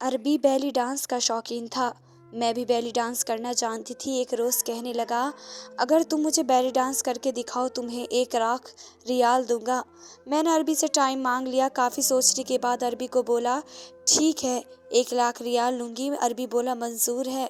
अरबी belly dance का शौकीन था। मैं भी बैली डांस करना जानती थी। एक रोज़ कहने लगा, अगर तुम मुझे बैली डांस करके दिखाओ तुम्हें 1 लाख रियाल दूंगा। मैंने अरबी से टाइम मांग लिया। काफ़ी सोचने के बाद अरबी को बोला, ठीक है, 1 लाख रियाल लूंगी। अरबी बोला, मंजूर है।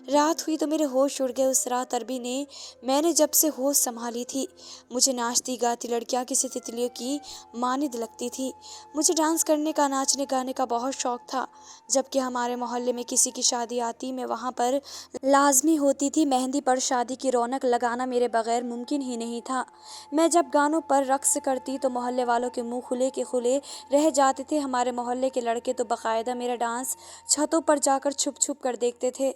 रात हुई तो मेरे होश उड़ गए। उस रात अरबी ने मैंने जब से होश संभाली थी, मुझे नाचती गाती लड़कियां किसी तितलियों की मानिंद लगती थी। मुझे डांस करने का, नाचने गाने का बहुत शौक था। जबकि हमारे मोहल्ले में किसी की शादी आती, मैं वहाँ पर लाजमी होती थी। मेहंदी पर शादी की रौनक लगाना मेरे बगैर मुमकिन ही नहीं था। मैं जब गानों पर रक्स करती तो मोहल्ले वालों के मुंह खुले के खुले रह जाते थे। हमारे मोहल्ले के लड़के तो बाकायदा मेरा डांस छतों पर जाकर छुप छुप कर देखते थे।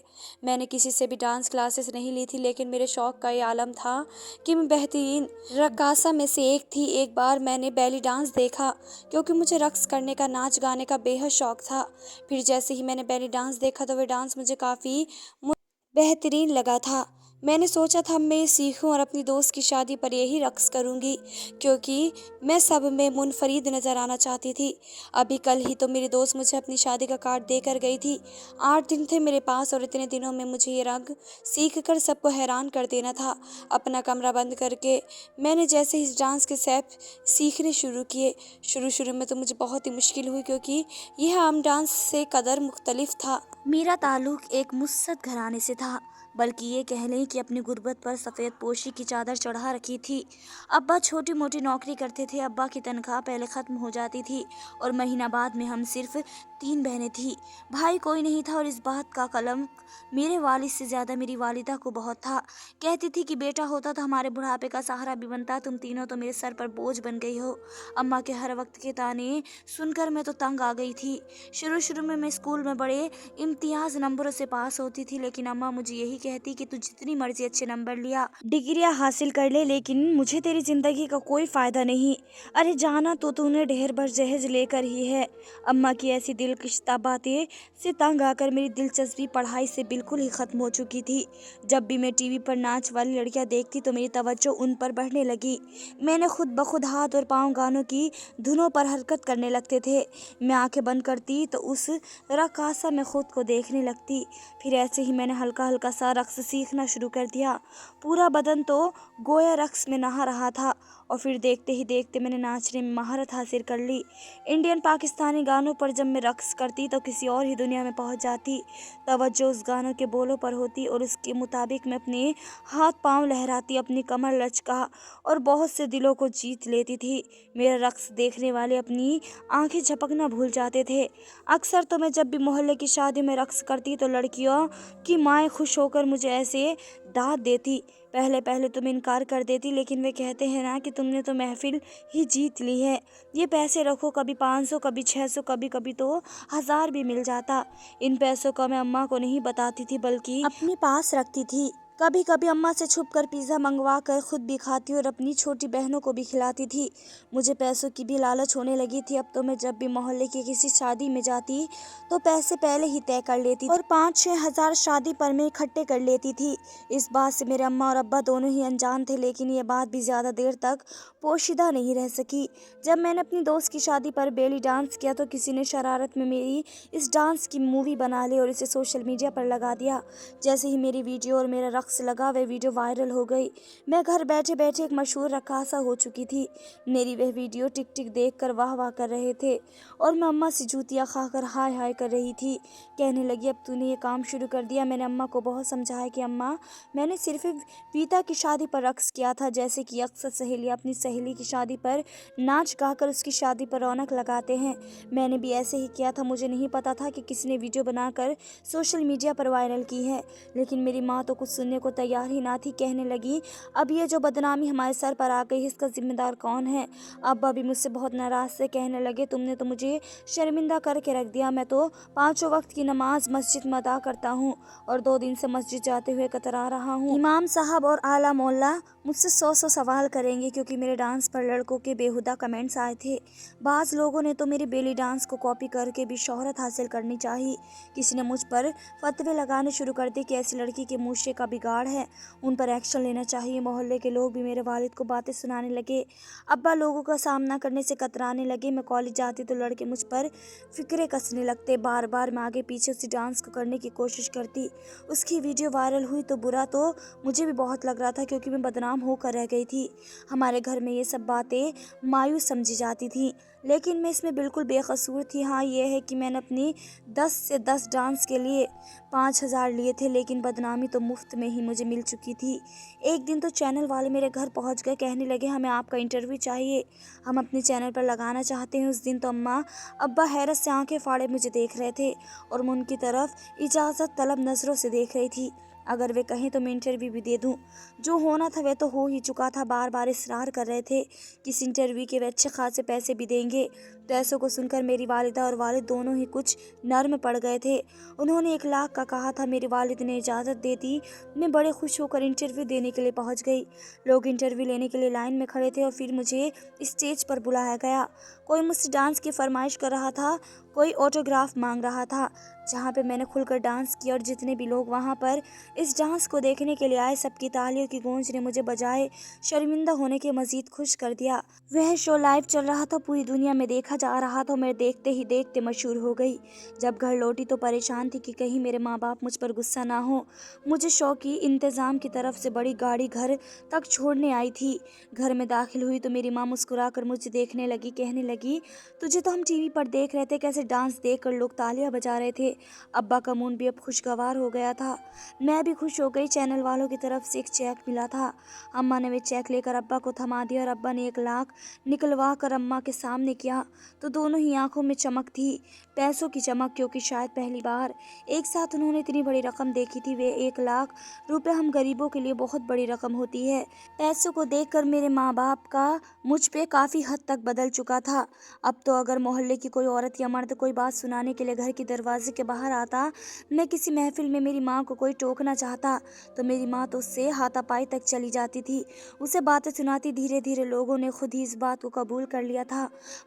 मैंने किसी से भी डांस क्लासेस नहीं ली थी, लेकिन मेरे शौक का ये आलम था कि मैं बेहतरीन रक्कासा में से एक थी। एक बार मैंने बैली डांस देखा, क्योंकि मुझे रक्स करने का, नाच गाने का बेहद शौक था। फिर जैसे ही मैंने बैली डांस देखा तो वह डांस मुझे काफ़ी बेहतरीन लगा था। मैंने सोचा था मैं ये सीखूं और अपनी दोस्त की शादी पर यही रक्स करूंगी, क्योंकि मैं सब में मुनफरिद नज़र आना चाहती थी। अभी कल ही तो मेरी दोस्त मुझे अपनी शादी का कार्ड देकर गई थी। 8 दिन थे मेरे पास और इतने दिनों में मुझे ये रंग सीख कर सबको हैरान कर देना था। अपना कमरा बंद करके मैंने जैसे ही इस डांस के स्टेप सीखने शुरू किए। शुरू शुरू में तो मुझे बहुत ही मुश्किल हुई, क्योंकि यह आम डांस से कदर मुख्तलिफ था। मेरा ताल्लुक एक मुस्सद घराने से था, बल्कि ये कह लें कि अपनी गुर्बत पर सफ़ेद पोशी की चादर चढ़ा रखी थी। अब्बा छोटी मोटी नौकरी करते थे। अब्बा की तनख्वाह पहले ख़त्म हो जाती थी और महीना बाद में हम सिर्फ 3 बहनें थी। भाई कोई नहीं था और इस बात का कलंक मेरे वालिद से ज़्यादा मेरी वालिदा को बहुत था। कहती थी कि बेटा होता तो हमारे बुढ़ापे का सहारा भी बनता, तुम तीनों तो मेरे सर पर बोझ बन गई हो। अम्मा के हर वक्त के ताने सुनकर मैं तो तंग आ गई थी। शुरू शुरू में मैं स्कूल में बड़े इम्तियाज नंबरों से पास होती थी, लेकिन अम्मा मुझे यही कहती कि तू जितनी मर्जी अच्छे नंबर लिया, डिग्रियां हासिल कर ले, लेकिन मुझे तेरी जिंदगी का कोई फायदा नहीं। अरे जाना तो तूने ढेर भर जहेज लेकर ही है। अम्मा की ऐसी दिलकशिता बातें से तंग आकर मेरी दिलचस्पी पढ़ाई से बिल्कुल ही खत्म हो चुकी थी। जब भी मैं टीवी पर नाच वाली लड़कियां देखती तो मेरी तवज्जो उन पर बढ़ने लगी। मैंने खुद ब खुद हाथ और पाँव गानों की धुनों पर हरकत करने लगते थे। मैं आंखें बंद करती तो उस रकासा में खुद को देखने लगती। फिर ऐसे ही मैंने हल्का हल्का सा रक्स सीखना शुरू कर दिया। पूरा बदन तो गोया रक्स में नहा रहा था और फिर देखते ही देखते मैंने नाचने में महारत हासिल कर ली। इंडियन पाकिस्तानी गानों पर जब मैं रक्स करती तो किसी और ही दुनिया में पहुंच जाती। तवज्जो उस गानों के बोलों पर होती और उसके मुताबिक मैं अपने हाथ पांव लहराती, अपनी कमर लचका और बहुत से दिलों को जीत लेती थी। मेरा रक्स देखने वाले अपनी आंखें झपकना भूल जाते थे। अक्सर तो मैं जब भी मोहल्ले की शादी में रक्स करती तो लड़कियों की माएँ खुश होकर मुझे ऐसे दाद देती। पहले पहले तो मैं इनकार कर देती, लेकिन वे कहते हैं ना कि तुमने तो महफिल ही जीत ली है, ये पैसे रखो, कभी 500, कभी 600, कभी कभी तो 1000 भी मिल जाता। इन पैसों का मैं अम्मा को नहीं बताती थी, बल्कि अपने पास रखती थी। कभी कभी अम्मा से छुपकर पिज़्ज़ा मंगवा कर खुद भी खाती और अपनी छोटी बहनों को भी खिलाती थी। मुझे पैसों की भी लालच होने लगी थी। अब तो मैं जब भी मोहल्ले की किसी शादी में जाती तो पैसे पहले ही तय कर लेती थी और 5-6 हजार शादी पर मैं इकट्ठे कर लेती थी। इस बात से मेरे अम्मा और अब्बा दोनों ही अनजान थे, लेकिन ये बात भी ज़्यादा देर तक पोशीदा नहीं रह सकी। जब मैंने अपनी दोस्त की शादी पर बेली डांस किया तो किसी ने शरारत में मेरी इस डांस की मूवी बना ली और इसे सोशल मीडिया पर लगा दिया। जैसे ही मेरी वीडियो और मेरा रक्स लगा, वह वीडियो वायरल हो गई। मैं घर बैठे बैठे एक मशहूर रक्कासा हो चुकी थी। मेरी वह वीडियो टिक टिक देख कर वाह वाह कर रहे थे और मैं अम्मा से जूतियाँ खाकर हाय हाय कर रही थी। कहने लगी, अब तूने ये काम शुरू कर दिया। मैंने अम्मा को बहुत समझाया कि अम्मा, मैंने सिर्फ वीता की शादी पर रक्स किया था, जैसे कि अक्सर सहेलियाँ अपनी सहेली की शादी पर नाच गाकर उसकी शादी पर रौनक लगाते हैं। मैंने भी ऐसे ही किया था। मुझे नहीं पता था कि किसी ने वीडियो बनाकर सोशल मीडिया पर वायरल की है। लेकिन मेरी माँ तो कुछ सुनने को तैयार ही ना थी। कहने लगी, अब ये जो बदनामी हमारे सर पर आ गई, इसका जिम्मेदार कौन है? अब्बा भी मुझसे बहुत नाराज से कहने लगे, तुमने तो मुझे शर्मिंदा करके रख दिया। मैं तो 5 वक्त की नमाज मस्जिद में अदा करता हूँ और 2 दिन से मस्जिद जाते हुए कतरा रहा हूँ। इमाम साहब और आला मोल्ला मुझसे 100 सवाल करेंगे, क्योंकि मेरे डांस पर लड़कों के बेहुदा कमेंट्स आए थे। बाज़ लोगों ने तो मेरी बेली डांस को कॉपी करके भी शोहरत हासिल करनी चाहिए। किसी ने मुझ पर फतवे लगाने शुरू कर दिए कि ऐसी लड़की के मूछे का बिगाड़ बिगाड़ है, उन पर एक्शन लेना चाहिए। मोहल्ले के लोग भी मेरे वालिद को बातें सुनाने लगे। अब्बा लोगों का सामना करने से कतराने लगे। मैं कॉलेज जाती तो लड़के मुझ पर फिक्रे कसने लगते। बार बार मैं आगे पीछे उसी डांस को करने की कोशिश करती। उसकी वीडियो वायरल हुई तो बुरा तो मुझे भी बहुत लग रहा था, क्योंकि मैं बदनाम होकर रह गई थी। हमारे घर में ये सब बातें मायूस समझी जाती थी, लेकिन मैं इसमें बिल्कुल बेकसूर थी। हाँ, ये है कि मैंने अपनी 10 से 10 डांस के लिए 5,000 लिए थे, लेकिन बदनामी तो मुफ्त में ही मुझे मिल चुकी थी। एक दिन तो चैनल वाले मेरे घर पहुंच गए, कहने लगे हमें आपका इंटरव्यू चाहिए, हम अपने चैनल पर लगाना चाहते हैं। उस दिन तो अम्मा अब्बा हैरत से आंखें फाड़े मुझे देख रहे थे और मैं उनकी तरफ इजाज़त तलब नज़रों से देख रही थी। अगर वे कहें तो मैं इंटरव्यू भी दे दूं। जो होना था वह तो हो ही चुका था। बार बार इसरार कर रहे थे कि इस इंटरव्यू के वे अच्छे खासे पैसे भी देंगे। पैसों को सुनकर मेरी वालिदा और वालिद दोनों ही कुछ नर्म पड़ गए थे। उन्होंने 1 लाख का कहा था। मेरी वालिद ने इजाज़त दे दी। मैं बड़े खुश होकर इंटरव्यू देने के लिए पहुंच गई। लोग इंटरव्यू लेने के लिए लाइन में खड़े थे और फिर मुझे स्टेज पर बुलाया गया। कोई मुझसे डांस की फरमाइश कर रहा था, कोई ऑटोग्राफ मांग रहा था। जहाँ पे मैंने खुलकर डांस किया और जितने भी लोग वहाँ पर इस डांस को देखने के लिए आए, सबकी तालियों की गूंज ने मुझे बजाय शर्मिंदा होने के मजीद खुश कर दिया। वह शो लाइव चल रहा था, पूरी दुनिया में देखा जा रहा था। मैं देखते ही देखते मशहूर हो गई। जब घर लौटी तो परेशान थी कि कहीं मेरे माँ बाप मुझ पर गुस्सा ना हो। मुझे शो की इंतज़ाम की तरफ से बड़ी गाड़ी घर तक छोड़ने आई थी। घर में दाखिल हुई तो मेरी माँ मुस्कुरा कर मुझे देखने लगी, कहने लगी तुझे तो हम टीवी पर देख रहे थे, कैसे डांस देखकर लोग तालियां बजा रहे थे। अब्बा का मूड भी अब खुशगवार हो गया था। मैं भी खुश हो गई। चैनल वालों की तरफ से एक चेक मिला था। अम्मा ने वे चेक लेकर अब्बा को थमा दिया और अब्बा ने 1 लाख निकलवा कर अम्मा के सामने किया तो दोनों ही आंखों में चमक थी, पैसों की चमक, क्योंकि शायद पहली बार एक साथ उन्होंने इतनी बड़ी रकम देखी थी। वे 1 लाख रुपए हम गरीबों के लिए बहुत बड़ी रकम होती है। पैसों को देखकर मेरे माँ बाप का मुझ पे काफ़ी हद तक बदल चुका था। अब तो अगर मोहल्ले की कोई औरत या मर्द कोई बात सुनाने के लिए घर के दरवाजे के बाहर आता, मैं किसी महफिल में मेरी माँ को कोई टोकना चाहता तो मेरी माँ तो उससे हाथापाई तक चली जाती थी, उसे बातें सुनाती। धीरे धीरे लोगों ने खुद ही इस बात को कबूल कर लिया था।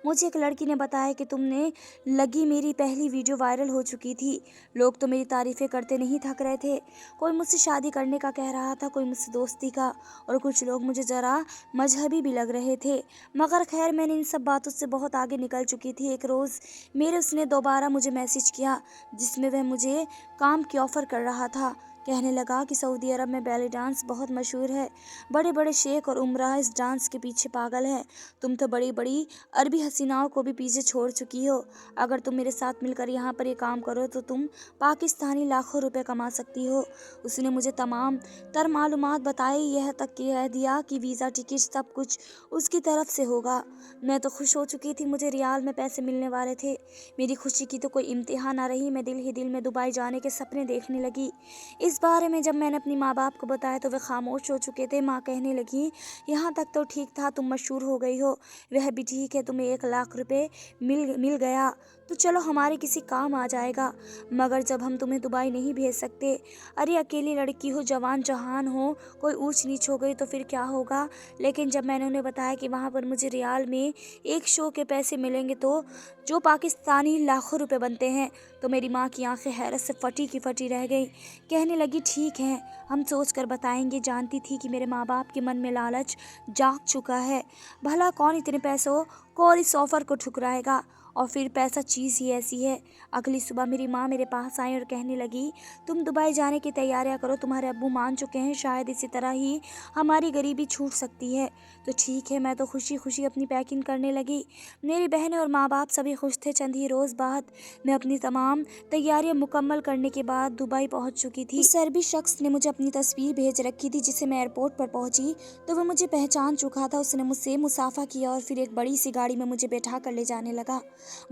मुझे एक लड़की ने बताया कि तुमने लगी मेरी पहली वीडियो वायरल हो चुकी थी। लोग तो मेरी तारीफें करते नहीं थक रहे थे। कोई मुझसे शादी करने का कह रहा था, कोई मुझसे दोस्ती का, और कुछ लोग मुझे ज़रा मजहबी भी लग रहे थे। मगर खैर, मैंने इन सब बातों से बहुत आगे निकल चुकी थी। एक रोज़ मेरे उसने दोबारा मुझे मैसेज किया, जिसमें वह मुझे काम की ऑफ़र कर रहा था। कहने लगा कि सऊदी अरब में बैली डांस बहुत मशहूर है, बड़े बड़े शेख और उमरा इस डांस के पीछे पागल है। तुम तो बड़ी बड़ी अरबी हसीनाओं को भी पीछे छोड़ चुकी हो। अगर तुम मेरे साथ मिलकर यहाँ पर ये काम करो तो तुम पाकिस्तानी लाखों रुपए कमा सकती हो। उसने मुझे तमाम तर मालूमात बताई, यह तक कह दिया कि वीज़ा, टिकट सब कुछ उसकी तरफ से होगा। मैं तो खुश हो चुकी थी, मुझे रियाल में पैसे मिलने वाले थे। मेरी खुशी की तो कोई इम्तिहान ना रही। मैं दिल ही दिल में दुबई जाने के सपने देखने लगी। इस बारे में जब मैंने अपनी माँ बाप को बताया तो वे खामोश हो चुके थे। माँ कहने लगी, यहाँ तक तो ठीक था, तुम मशहूर हो गई हो, वह भी ठीक है, तुम्हें 1 लाख रुपए मिल गया तो चलो हमारे किसी काम आ जाएगा। मगर जब हम तुम्हें दुबई नहीं भेज सकते, अरे अकेली लड़की हो, जवान जहान हो, कोई ऊंच नीच हो गई तो फिर क्या होगा। लेकिन जब मैंने उन्हें बताया कि वहाँ पर मुझे रियाल में एक शो के पैसे मिलेंगे तो जो पाकिस्तानी लाखों रुपए बनते हैं, तो मेरी माँ की आंखें हैरत से फटी की फटी रह गई। कहने लगी, ठीक है, हम सोच कर बताएंगे। जानती थी कि मेरे माँ बाप के मन में लालच जाग चुका है। भला कौन इतने पैसों को और इस ऑफर को ठुकराएगा। और फिर पैसा चीज़ ही ऐसी है। अगली सुबह मेरी माँ मेरे पास आई और कहने लगी, तुम दुबई जाने की तैयारियां करो, तुम्हारे अब्बू मान चुके हैं, शायद इसी तरह ही हमारी गरीबी छूट सकती है। तो ठीक है, मैं तो खुशी खुशी अपनी पैकिंग करने लगी। मेरी बहनें और माँ बाप सभी खुश थे। चंद ही रोज़ बाद मैं अपनी तमाम तैयारियां मुकम्मल करने के बाद दुबई पहुंच चुकी थी। उस अरबी शख्स ने मुझे अपनी तस्वीर भेज रखी थी, जिसे मैं एयरपोर्ट पर पहुंची तो वह मुझे पहचान चुका था। उसने मुझसे मुसाफा किया और फिर एक बड़ी सी गाड़ी में मुझे बैठा कर ले जाने लगा।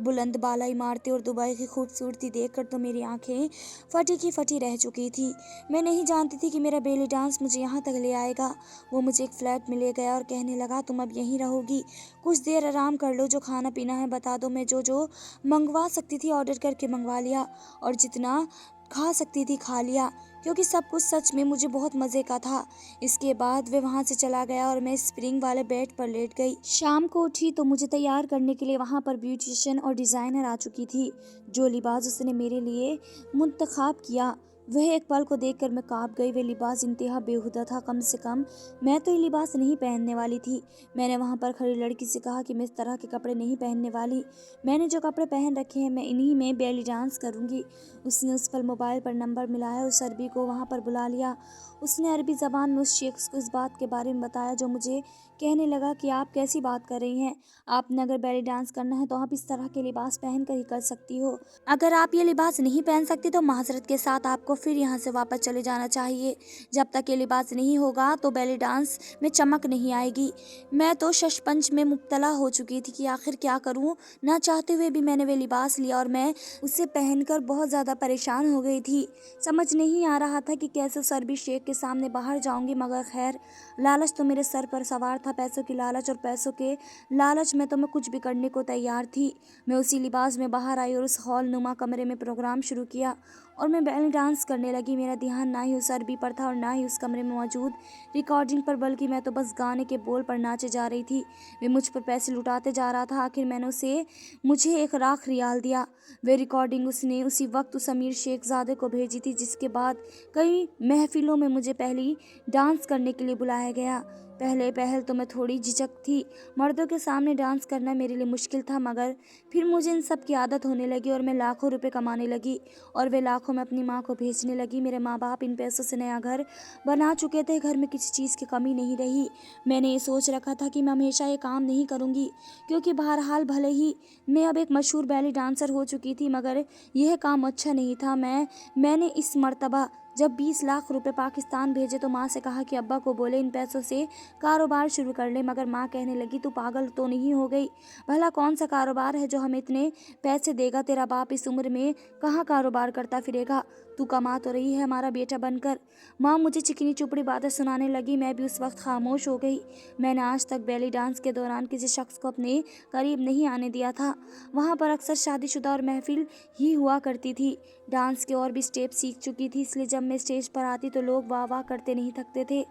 बुलंद बाला इमारतें और दुबई की खूबसूरती देखकर तो मेरी आंखें फटी की फटी रह चुकी थी। मैं नहीं जानती थी कि मेरा बेली डांस मुझे यहाँ तक ले आएगा। वो मुझे एक फ्लैट में ले गया और कहने लगा, तुम अब यहीं रहोगी, कुछ देर आराम कर लो, जो खाना पीना है बता दो। मैं जो जो मंगवा सकती थी ऑर्डर करके मंगवा लिया और जितना खा सकती थी खा लिया, क्योंकि सब कुछ सच में मुझे बहुत मज़े का था। इसके बाद वे वहाँ से चला गया और मैं स्प्रिंग वाले बेड पर लेट गई। शाम को उठी तो मुझे तैयार करने के लिए वहाँ पर ब्यूटिशियन और डिज़ाइनर आ चुकी थी। जो लिबास उसने मेरे लिए मुंतखाब किया वह एक पल को देखकर मैं काँप गई। वह लिबास इंतहा बेहुदा था। कम से कम मैं तो ये लिबास नहीं पहनने वाली थी। मैंने वहाँ पर खड़ी लड़की से कहा कि मैं इस तरह के कपड़े नहीं पहनने वाली। मैंने जो कपड़े पहन रखे हैं मैं इन्हीं में बेली डांस करूँगी। उसने उस पल मोबाइल पर नंबर मिलाया, उस अरबी को वहाँ पर बुला लिया। उसने अरबी ज़बान में उस शख्स को इस बात के बारे में बताया जो मुझे कहने लगा कि आप कैसी बात कर रही हैं? आपने अगर बेली डांस करना है तो आप इस तरह के लिबास पहन कर ही कर सकती हो। अगर आप ये लिबास नहीं पहन सकती तो माज़रत के साथ आपको फिर यहाँ से वापस चले जाना चाहिए। जब तक ये लिबास नहीं होगा तो बेली डांस में चमक नहीं आएगी। मैं तो शशपंज में मुब्तला हो चुकी थी कि आखिर क्या करूँ। ना चाहते हुए भी मैंने वे लिबास लिया और मैं उसे पहनकर बहुत ज़्यादा परेशान हो गई थी। समझ नहीं आ रहा था कि कैसे उस अरबी शेख के सामने बाहर जाऊंगी, मगर खैर, लालच तो मेरे सर पर सवार था। पैसों की लालच, और पैसों के लालच में तो मैं कुछ भी करने को तैयार थी। मैं उसी लिबास में बाहर आई और उस हॉल नुमा कमरे में प्रोग्राम शुरू किया और मैं बेली डांस करने लगी। मेरा ध्यान ना ही उस अरबी पर था और ना ही उस कमरे में मौजूद रिकॉर्डिंग पर, बल्कि मैं तो बस गाने के बोल पर नाचे जा रही थी। वे मुझ पर पैसे लुटाते जा रहा था। आखिर मैंने उसे मुझे 1 लाख रियाल दिया। वे रिकॉर्डिंग उसने उसी वक्त उस अमीर शेखजादे को भेजी थी जिसके बाद कई महफिलों में मुझे पहली डांस करने के लिए बुलाया गया। पहले पहल तो मैं थोड़ी झिझक थी। मर्दों के सामने डांस करना मेरे लिए मुश्किल था, मगर फिर मुझे इन सब की आदत होने लगी और मैं लाखों रुपए कमाने लगी और वे लाखों मैं अपनी माँ को भेजने लगी। मेरे माँ बाप इन पैसों से नया घर बना चुके थे। घर में किसी चीज़ की कमी नहीं रही। मैंने ये सोच रखा था कि मैं हमेशा ये काम नहीं करूँगी, क्योंकि बहरहाल भले ही मैं अब एक मशहूर बैली डांसर हो चुकी थी, मगर यह काम अच्छा नहीं था। मैंने इस मर्तबा जब 20 लाख रुपए पाकिस्तान भेजे तो माँ से कहा कि अब्बा को बोले इन पैसों से कारोबार शुरू कर ले, मगर माँ कहने लगी तू पागल तो नहीं हो गई? भला कौन सा कारोबार है जो हमें इतने पैसे देगा? तेरा बाप इस उम्र में कहाँ कारोबार करता फिरेगा? तू कमा तो रही है हमारा बेटा बनकर। माँ मुझे चिकनी चुपड़ी बातें सुनाने लगी। मैं भी उस वक्त खामोश हो गई। मैंने आज तक बेली डांस के दौरान किसी शख्स को अपने करीब नहीं आने दिया था। वहाँ पर अक्सर शादीशुदा और महफिल ही हुआ करती थी। डांस के और भी स्टेप सीख चुकी थी, इसलिए जब मैं स्टेज पर आती तो लोग वाह वाह करते नहीं थकते थे।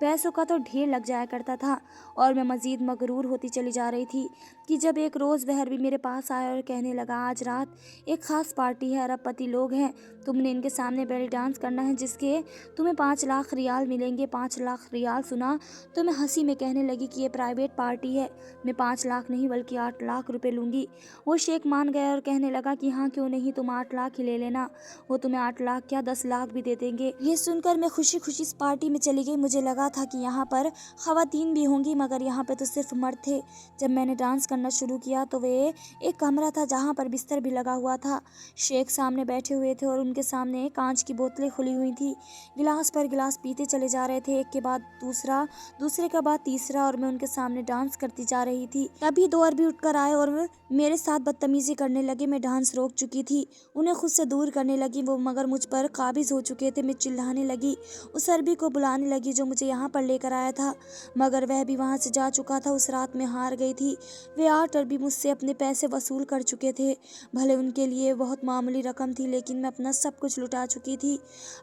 पैसों का तो ढेर लग जाया करता था और मैं मज़ीद मगरूर होती चली जा रही थी कि जब एक रोज़ वह भी मेरे पास आया और कहने लगा आज रात एक ख़ास पार्टी है, अरबपति लोग हैं, तुमने इनके सामने बेली डांस करना है जिसके तुम्हें 5 लाख रियाल मिलेंगे। 5 लाख रियाल सुना तो मैं हंसी में कहने लगी कि ये प्राइवेट पार्टी है, मैं 5 लाख नहीं बल्कि 8 लाख रुपए लूँगी। वो शेख मान गया और कहने लगा कि हाँ क्यों नहीं, तुम 8 लाख ही ले लेना, वो तुम्हें 8 लाख क्या 10 लाख भी दे देंगे। ये सुनकर मैं खुशी खुशी इस पार्टी में चली गई। मुझे लगा था कि यहाँ पर खवातीन भी होंगी, मगर यहाँ पे तो सिर्फ मर्द थे। जब मैंने डांस करना शुरू किया तो वे एक कमरा था जहाँ पर बिस्तर भी लगा हुआ था। शेख सामने बैठे हुए थे और उनके सामने कांच की बोतलें खुली हुई थी। गिलास पर गिलास पीते चले जा रहे थे, एक के बाद दूसरा, दूसरे के बाद तीसरा, और मैं उनके सामने डांस करती जा रही थी। तभी 2 अरबी उठकर आए और मेरे साथ बदतमीजी करने लगे। मैं डांस रोक चुकी थी, उन्हें खुद से दूर करने लगी वो मगर मुझ पर काबिज हो चुके थे। मैं चिल्लाने लगी, उस अरबी को बुलाने लगी जो मुझे यहाँ पर लेकर आया था, मगर वह भी वहाँ से जा चुका था। उस रात में हार गई थी। वे 8 अरबी मुझसे अपने पैसे वसूल कर चुके थे। भले उनके लिए बहुत मामूली रकम थी, लेकिन मैं अपना सब कुछ लुटा चुकी थी।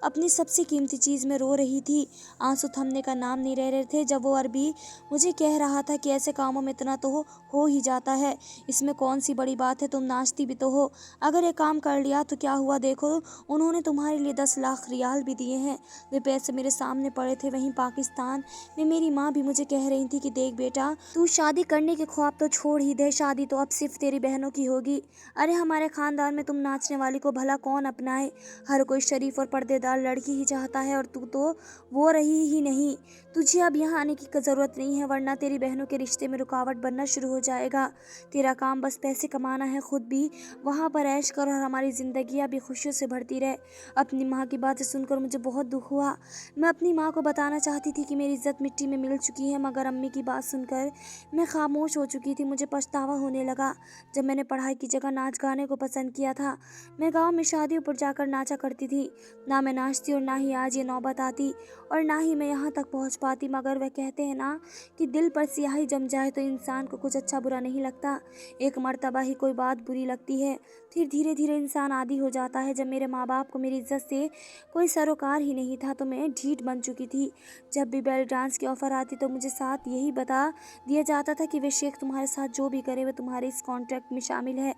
अपनी सबसे कीमती चीज़ में रो रही थी। आंसू थमने का नाम नहीं ले रहे थे जब वो अरबी मुझे कह रहा था कि ऐसे कामों में इतना तो हो ही जाता है, इसमें कौन सी बड़ी बात है, तुम नाचती भी तो हो। अगर ये काम कर लिया तो क्या हुआ, देखो उन्होंने तुम्हारे लिए 10 लाख रियाल भी दिए हैं। वे पैसे मेरे सामने पड़े थे। वहीं पाकिस्तान में मेरी माँ भी मुझे कह रही थी कि देख बेटा, तू शादी करने के ख्वाब तो छोड़ ही दे, शादी तो अब सिर्फ तेरी बहनों की होगी। अरे हमारे खानदान में तुम नाचने वाली को भला कौन अपनाए? हर कोई शरीफ और पर्देदार लड़की ही चाहता है और तू तो वो रही ही नहीं। तुझे अब यहाँ आने की ज़रूरत नहीं है, वरना तेरी बहनों के रिश्ते में रुकावट बनना शुरू हो जाएगा। तेरा काम बस पैसे कमाना है, खुद भी वहाँ पर ऐश कर और हमारी ज़िंदगियाँ भी खुशियों से भरती रहे। अपनी माँ की बातें सुनकर मुझे बहुत दुख हुआ। मैं अपनी माँ को बताना चाहती थी कि मेरी इज्जत मिट्टी में मिल चुकी है, मगर अम्मी की बात सुनकर मैं खामोश हो चुकी थी। मुझे पछतावा होने लगा जब मैंने पढ़ाई की जगह नाच गाने को पसंद किया था। मैं गाँव में शादियों पर जाकर नाचा करती थी। ना मैं नाचती और ना ही आज ये नौबत आती और ना ही मैं यहाँ तक पहुँच पाती, मगर वह कहते हैं ना कि दिल पर स्याही जम जाए तो इंसान को कुछ अच्छा बुरा नहीं लगता। एक मर्तबा ही कोई बात बुरी लगती है, फिर धीरे धीरे इंसान आदी हो जाता है। जब मेरे माँ बाप को मेरी इज्जत से कोई सरोकार ही नहीं था तो मैं ढीठ बन चुकी थी। जब भी बेली डांस की ऑफ़र आती तो मुझे साथ यही बता दिया जाता था कि वे शेख तुम्हारे साथ जो भी करे वह तुम्हारे इस कॉन्ट्रैक्ट में शामिल है।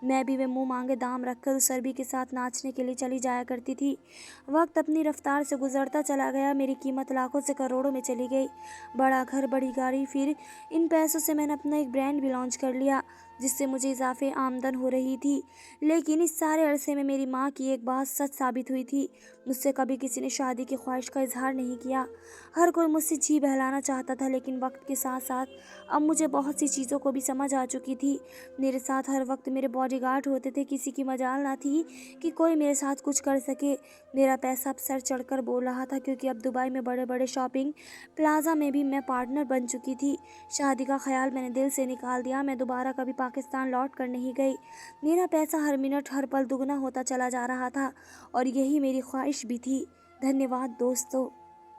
मैं भी वे मुंह मांगे दाम रखकर उस अरबी के साथ नाचने के लिए चली जाया करती थी। वक्त अपनी रफ्तार से गुजरता चला गया, मेरी कीमत लाखों से करोड़ों में चली गई। बड़ा घर, बड़ी गाड़ी, फिर इन पैसों से मैंने अपना एक ब्रांड भी लॉन्च कर लिया, जिससे मुझे इजाफे आमदन हो रही थी। लेकिन इस सारे अरसे में मेरी माँ की एक बात सच साबित हुई थी, मुझसे कभी किसी ने शादी की ख्वाहिश का इजहार नहीं किया। हर कोई मुझसे जी बहलाना चाहता था, लेकिन वक्त के साथ साथ अब मुझे बहुत सी चीज़ों को भी समझ आ चुकी थी। मेरे साथ हर वक्त मेरे बॉडीगार्ड होते थे, किसी की मजाल ना थी कि कोई मेरे साथ कुछ कर सके। मेरा पैसा अब सर चढ़कर बोल रहा था, क्योंकि अब दुबई में बड़े बड़े शॉपिंग प्लाजा में भी मैं पार्टनर बन चुकी थी। शादी का ख्याल मैंने दिल से निकाल दिया। मैं दोबारा कभी पाकिस्तान लौट कर नहीं गई। मेरा पैसा हर मिनट हर पल दुगना होता चला जा रहा था, और यही मेरी ख्वाहिश भी थी। धन्यवाद दोस्तों।